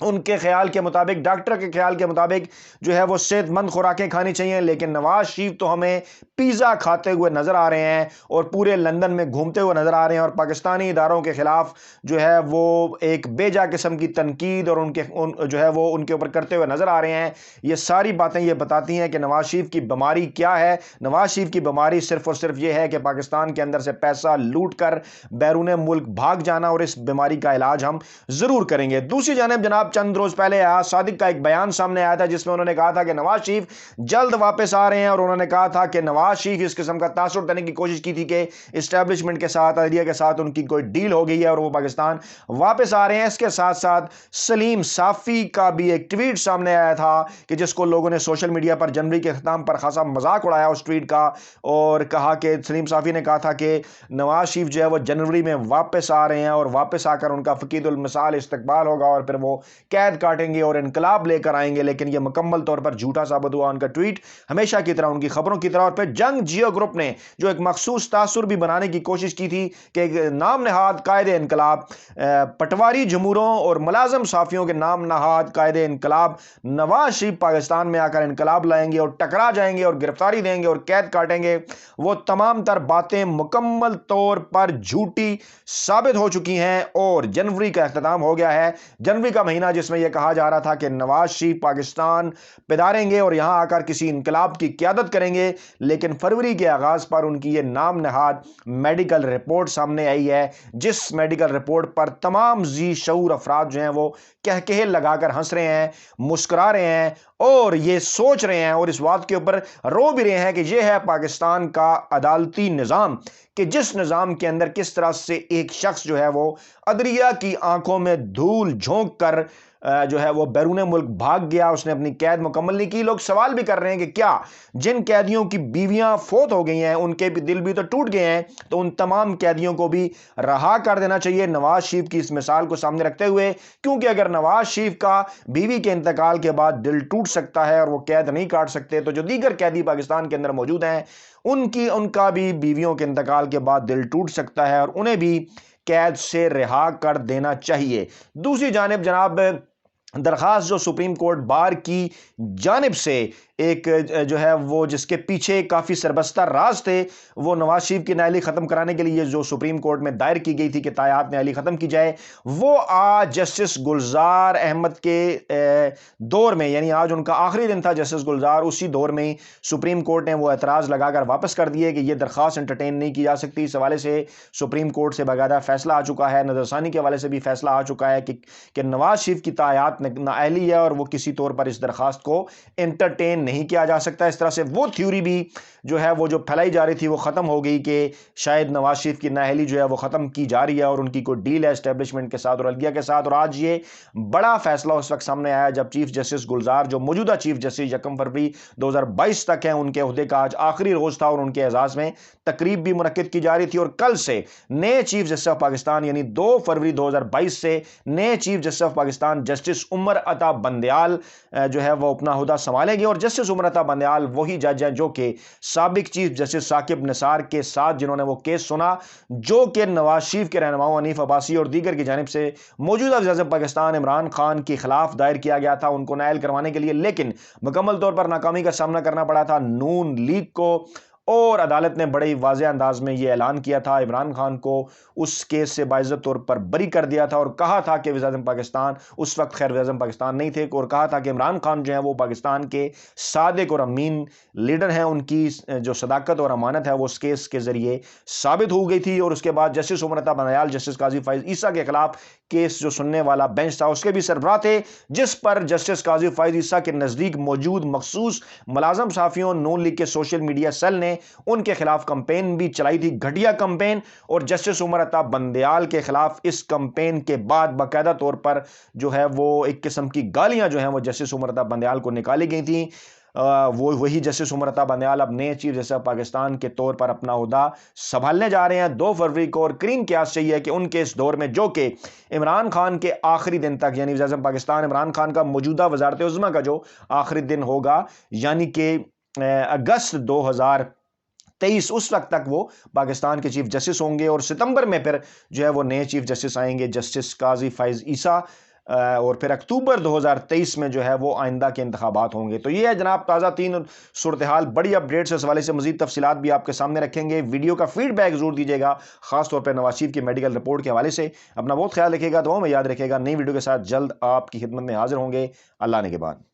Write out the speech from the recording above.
ان کے خیال کے مطابق، ڈاکٹر کے خیال کے مطابق جو ہے وہ صحت مند خوراکیں کھانی چاہیے، لیکن نواز شریف تو ہمیں پیزا کھاتے ہوئے نظر آ رہے ہیں اور پورے لندن میں گھومتے ہوئے نظر آ رہے ہیں اور پاکستانی اداروں کے خلاف جو ہے وہ ایک بے جا قسم کی تنقید اور جو ہے وہ ان کے اوپر کرتے ہوئے نظر آ رہے ہیں۔ یہ ساری باتیں یہ بتاتی ہیں کہ نواز شریف کی بیماری کیا ہے۔ نواز شریف کی بیماری صرف اور صرف یہ ہے کہ پاکستان کے اندر سے پیسہ لوٹ کر بیرون ملک بھاگ جانا، اور اس بیماری کا علاج ہم ضرور کریں گے۔ دوسری جانب جناب چند روز پہلے ایاز صادق کا ایک بیان سامنے آیا تھا جس میں انہوں نے کہا تھا کہ نواز شریف جلد واپس آ رہے ہیں، اور انہوں نے کہا تھا کہ نواز شریف اس قسم کا تاثر دینے کی کوشش کی تھی کہ اسٹیبلشمنٹ کے ساتھ، عدلیہ کے ساتھ ان کی کوئی ڈیل ہو گئی ہے اور وہ پاکستان واپس آ رہے ہیں۔ اس کے ساتھ ساتھ سلیم صافی کا بھی ایک ٹویٹ سامنے آیا تھا کہ جس کو لوگوں نے سوشل میڈیا پر جنوری کے اختتام پر خاصا مذاق اڑایا اس ٹویٹ کا، اور کہا کہ سلیم صافی نے کہا تھا کہ نواز شریف جو ہے وہ جنوری میں واپس آ رہے ہیں اور واپس آ کر ان کا فقید المثال استقبال ہوگا اور پھر وہ قید کاٹیں گے اور انقلاب لے کر آئیں گے، لیکن یہ مکمل طور پر جھوٹا ثابت ہوا ان کا ٹویٹ، ہمیشہ کی طرح ان کی خبروں کی طرح۔ اور پھر جنگ جیو گروپ نے جو ایک مخصوص تاثر بھی بنانے کی کوشش کی تھی کہ ایک نام نہاد قائد انقلاب پٹواری جمہوروں اور ملازم صحافیوں کے نام نہاد قائد انقلاب نواز شریف پاکستان میں آ کر انقلاب لائیں گے اور ٹکرا جائیں گے اور گرفتاری دیں گے اور قید کاٹیں گے، وہ تمام تر باتیں مکمل طور پر جھوٹی ثابت ہو چکی ہیں، اور جنوری کا اختتام ہو گیا ہے۔ جنوری کا مہینہ جس میں یہ کہا جا رہا تھا کہ نواز شریف پاکستان پداریں گے اور یہاں آ کر کسی انقلاب کی قیادت کریں گے، لیکن فروری کے آغاز پر ان کی یہ نام نہاد میڈیکل رپورٹ سامنے آئی ہے، جس میڈیکل رپورٹ پر تمام ذی شعور افراد جو ہیں وہ کہکہے لگا کر ہنس رہے ہیں، مسکرا رہے ہیں اور یہ سوچ رہے ہیں اور اس بات کے اوپر رو بھی رہے ہیں کہ یہ ہے پاکستان کا عدالتی نظام، کہ جس نظام کے اندر کس طرح سے ایک شخص جو ہے وہ عدلیہ کی آنکھوں میں دھول جھونک کر جو ہے وہ بیرون ملک بھاگ گیا، اس نے اپنی قید مکمل نہیں کی۔ لوگ سوال بھی کر رہے ہیں کہ کیا جن قیدیوں کی بیویاں فوت ہو گئی ہیں ان کے بھی دل بھی تو ٹوٹ گئے ہیں، تو ان تمام قیدیوں کو بھی رہا کر دینا چاہیے نواز شریف کی اس مثال کو سامنے رکھتے ہوئے، کیونکہ اگر نواز شریف کا بیوی کے انتقال کے بعد دل ٹوٹ سکتا ہے اور وہ قید نہیں کاٹ سکتے، تو جو دیگر قیدی پاکستان کے اندر موجود ہیں ان کا بھی بیویوں کے انتقال کے بعد دل ٹوٹ سکتا ہے اور انہیں بھی قید سے رہا کر دینا چاہیے۔ دوسری جانب جناب درخواست جو سپریم کورٹ بار کی جانب سے ایک جو ہے وہ جس کے پیچھے کافی سربستہ راز تھے، وہ نواز شریف کی نااہلی ختم کرانے کے لیے جو سپریم کورٹ میں دائر کی گئی تھی کہ تایات نااہلی ختم کی جائے، وہ آج جسٹس گلزار احمد کے دور میں، یعنی آج ان کا آخری دن تھا جسٹس گلزار، اسی دور میں ہی سپریم کورٹ نے وہ اعتراض لگا کر واپس کر دیے کہ یہ درخواست انٹرٹین نہیں کی جا سکتی۔ اس حوالے سے سپریم کورٹ سے باقاعدہ فیصلہ آ چکا ہے، نظر ثانی کے حوالے سے بھی فیصلہ آ چکا ہے کہ نواز شریف کی تایات نااہلی ہے اور وہ کسی طور پر اس درخواست کو انٹرٹین نہیں کیا جا سکتا۔ اس طرح سے وہ تھیوری بھی جو ہے وہ جو پھیلائی جا رہی تھی وہ ختم ہو گئی کہ شاید نواز شریف کی نااہلی جو ہے وہ ختم کی جا رہی ہے اور ان کی کوئی ڈیل ہے اسٹیبلشمنٹ کے ساتھ اور عدلیہ کے ساتھ۔ اور آج یہ بڑا فیصلہ اس وقت سامنے آیا جب چیف جسٹس گلزار جو موجودہ چیف جسٹس 1 فروری 2022 تک ہیں، ان کے عہدے کا آج آخری روز تھا اور ان کے اعزاز میں تقریب بھی منعقد کی جا رہی تھی، اور کل سے نئے چیف جسٹس آف پاکستان یعنی 2 فروری 2022 سے نئے chief justice of Pakistan justice Umar Ata Bandial جو ہے وہ اپنا عہدہ سنبھالیں گے، اور جسٹس عمر عطا بندیال وہی جج ہیں جو کہ سابق چیف جسٹس ثاقب نثار کے ساتھ جنہوں نے وہ کیس سنا جو کہ نواز شریف کے رہنماؤں حنیف عباسی اور دیگر کی جانب سے موجودہ وزیر اعظم پاکستان عمران خان کے خلاف دائر کیا گیا تھا ان کو نائل کروانے کے لیے، لیکن مکمل طور پر ناکامی کا سامنا کرنا پڑا تھا نون لیگ کو، اور عدالت نے بڑے واضح انداز میں یہ اعلان کیا تھا، عمران خان کو اس کیس سے باعزت طور پر بری کر دیا تھا اور کہا تھا کہ وزیر اعظم پاکستان، اس وقت خیر وزیر اعظم پاکستان نہیں تھے، اور کہا تھا کہ عمران خان جو ہیں وہ پاکستان کے صادق اور امین لیڈر ہیں، ان کی جو صداقت اور امانت ہے وہ اس کیس کے ذریعے ثابت ہو گئی تھی۔ اور اس کے بعد جسٹس عمر عطا بندیال جسٹس قاضی فائز عیسیٰ کے خلاف کیس جو سننے والا بینچ تھا اس کے بھی سربراہ تھے، جس پر جسٹس قاضی فائز عیسیٰ کے نزدیک موجود مخصوص ملازم صحافیوں نون لیگ کے سوشل میڈیا سیل نے ان کے خلاف کمپین بھی چلائی تھی، گھٹیا کمپین، اور جسٹس عمر عطا بندیال کے خلاف اس کمپین کے بعد باقاعدہ طور پر جو ہے وہ ایک قسم کی گالیاں جو ہیں وہ جسٹس عمر عطا بندیال کو نکالی گئی تھیں۔ وہی جسٹس عمر عطا بندیال اب نئے چیف جسٹس پاکستان کے طور پر اپنا عہدہ سنبھالنے جا رہے ہیں 2 فروری کو، اور کریم قیاس چاہیے کہ ان کے اس دور میں جو کہ عمران خان کے آخری دن تک، یعنی وزیر اعظم پاکستان عمران خان کا موجودہ وزارت عظمیٰ کا جو آخری دن ہوگا یعنی کہ اگست 2023، اس وقت تک وہ پاکستان کے چیف جسٹس ہوں گے، اور ستمبر میں پھر جو ہے وہ نئے چیف جسٹس آئیں گے جسٹس قاضی فائز عیسیٰ اور پھر اکتوبر 2023 میں جو ہے وہ آئندہ کے انتخابات ہوں گے۔ تو یہ ہے جناب تازہ تین صورتحال، بڑی اپڈیٹس اس حوالے سے مزید تفصیلات بھی آپ کے سامنے رکھیں گے۔ ویڈیو کا فیڈ بیک ضرور دیجیے گا، خاص طور پہ نواز شریف کی میڈیکل رپورٹ کے حوالے سے۔ اپنا بہت خیال رکھیے گا، دعاؤں میں یاد رکھیے گا۔ نئی ویڈیو کے ساتھ جلد آپ کی خدمت میں حاضر ہوں گے۔ اللہ نے کے بعد۔